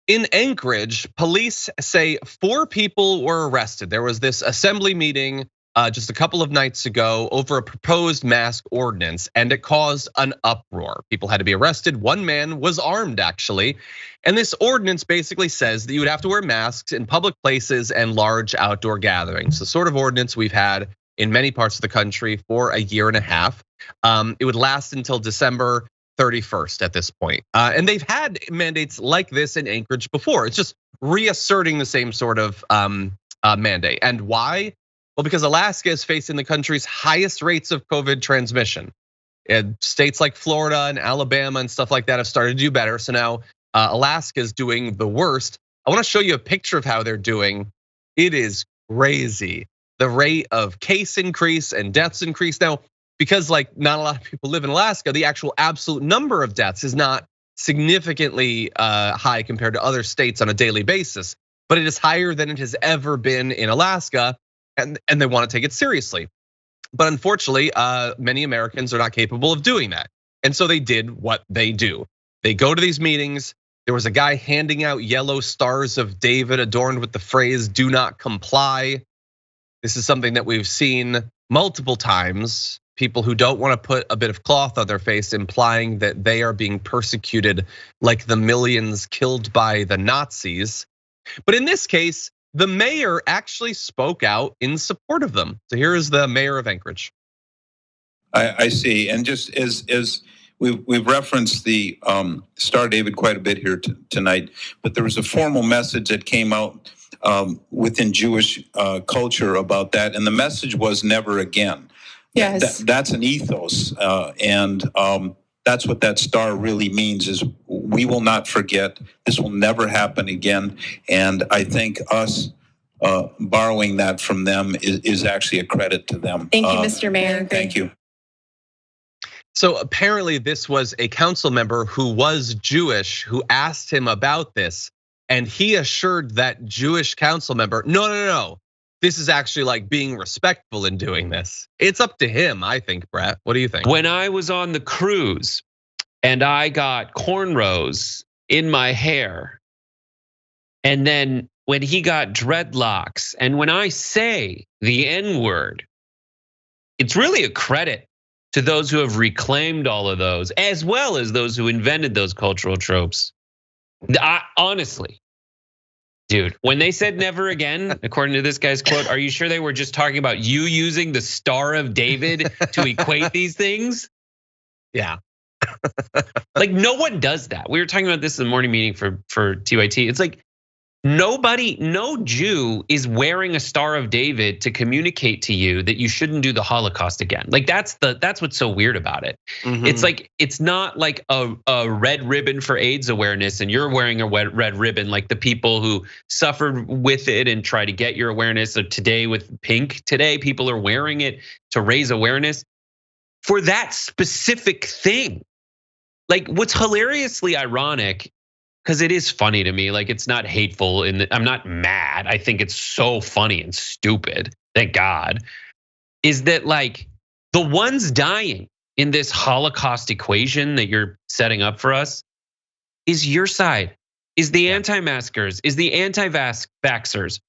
In Anchorage, police say 4 people were arrested. There was this assembly meeting just a couple of nights ago over a proposed mask ordinance, and it caused an uproar. People had to be arrested. One man was armed, actually. And this ordinance basically says that you would have to wear masks in public places and large outdoor gatherings. The sort of ordinance we've had in many parts of the country for a year and a half. It would last until December 31st at this point. And they've had mandates like this in Anchorage before. It's just reasserting the same sort of mandate. And why? Well, because Alaska is facing the country's highest rates of COVID transmission. And states like Florida and Alabama and stuff like that have started to do better. So now Alaska is doing the worst. I want to show you a picture of how they're doing. It is crazy. The rate of case increase and deaths increase. Now, because like not a lot of people live in Alaska, the actual absolute number of deaths is not significantly high compared to other states on a daily basis, but it is higher than it has ever been in Alaska, and they want to take it seriously. But unfortunately, many Americans are not capable of doing that. And so they did what they do. They go to these meetings. There was a guy handing out yellow stars of David adorned with the phrase, "Do not comply." This is something that we've seen multiple times. People who don't want to put a bit of cloth on their face, implying that they are being persecuted like the millions killed by the Nazis. But in this case, the mayor actually spoke out in support of them. So here is the mayor of Anchorage. I see, and just as we've referenced the Star David quite a bit here tonight, but there was a formal message that came out within Jewish culture about that, and the message was never again. Yes, that's an ethos, and that's what that star really means. Is we will not forget. This will never happen again, and I think us borrowing that from them is actually a credit to them. Thank you, Mr. Mayor. Thank you. So apparently, this was a council member who was Jewish who asked him about this. And he assured that Jewish council member, no. This is actually like being respectful in doing this. It's up to him, I think, Brett. What do you think? When I was on the cruise and I got cornrows in my hair, and then when he got dreadlocks, and when I say the N-word, it's really a credit to those who have reclaimed all of those, as well as those who invented those cultural tropes. Honestly, dude, when they said never again, according to this guy's quote, are you sure they were just talking about you using the Star of David to equate these things? Yeah. Like no one does that. We were talking about this in the morning meeting for TYT. It's like nobody, no Jew is wearing a Star of David to communicate to you that you shouldn't do the Holocaust again. Like that's what's so weird about it. Mm-hmm. It's like it's not like a red ribbon for AIDS awareness, and you're wearing a red ribbon like the people who suffered with it and try to get your awareness. So today with pink, today people are wearing it to raise awareness for that specific thing. Like what's hilariously ironic, because it is funny to me, like it's not hateful, and I'm not mad. I think it's so funny and stupid, thank God, is that like the ones dying in this Holocaust equation that you're setting up for us is your side, is the anti-maskers, is the anti-vaxxers.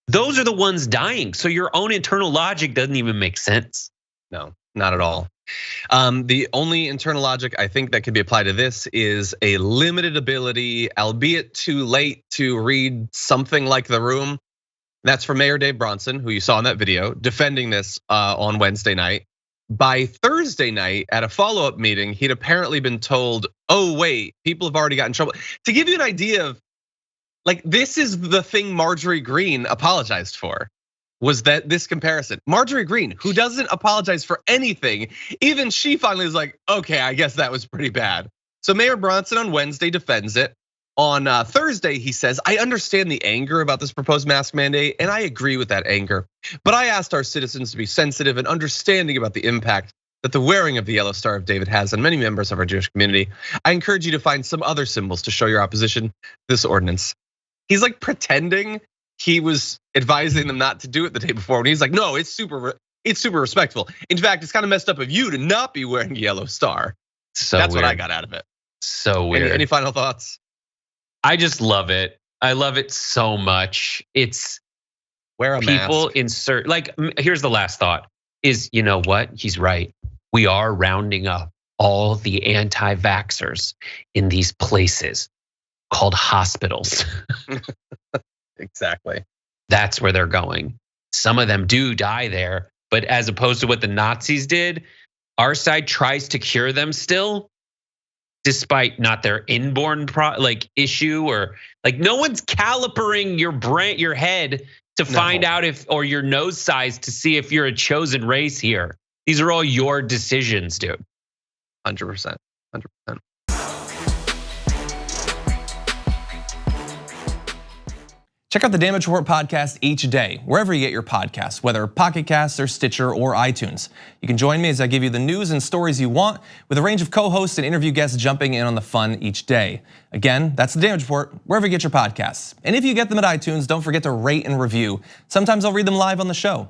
Those are the ones dying. So your own internal logic doesn't even make sense. No, not at all. The only internal logic I think that could be applied to this is a limited ability, albeit too late, to read something like The Room. That's from Mayor Dave Bronson, who you saw in that video, defending this on Wednesday night. By Thursday night at a follow-up meeting, he'd apparently been told, oh wait, people have already gotten in trouble. To give you an idea of, like, this is the thing Marjorie Greene apologized for. Was that this comparison? Marjorie Greene, who doesn't apologize for anything, even she finally was like, okay, I guess that was pretty bad. So Mayor Bronson on Wednesday defends it. On Thursday, he says, I understand the anger about this proposed mask mandate, and I agree with that anger. But I asked our citizens to be sensitive and understanding about the impact that the wearing of the yellow Star of David has on many members of our Jewish community. I encourage you to find some other symbols to show your opposition to this ordinance. He's like pretending he was advising them not to do it the day before, when he's like, no, it's super respectful. In fact, it's kind of messed up of you to not be wearing a yellow star. So that's weird. what I got out of it. So weird. Any final thoughts? I just love it. I love it so much. It's Wear a people mask. insert, like, here's the last thought is, you know what? He's right. We are rounding up all the anti-vaxxers in these places called hospitals. Exactly. That's where they're going. Some of them do die there, but as opposed to what the Nazis did, our side tries to cure them still, despite not their inborn issue, or like no one's calipering your brain, your head to find out if, or your nose size to see if you're a chosen race here. These are all your decisions, dude. 100%. 100%. Check out the Damage Report podcast each day, wherever you get your podcasts, whether Pocket Casts or Stitcher or iTunes. You can join me as I give you the news and stories you want, with a range of co-hosts and interview guests jumping in on the fun each day. Again, that's the Damage Report, wherever you get your podcasts. And if you get them at iTunes, don't forget to rate and review. Sometimes I'll read them live on the show.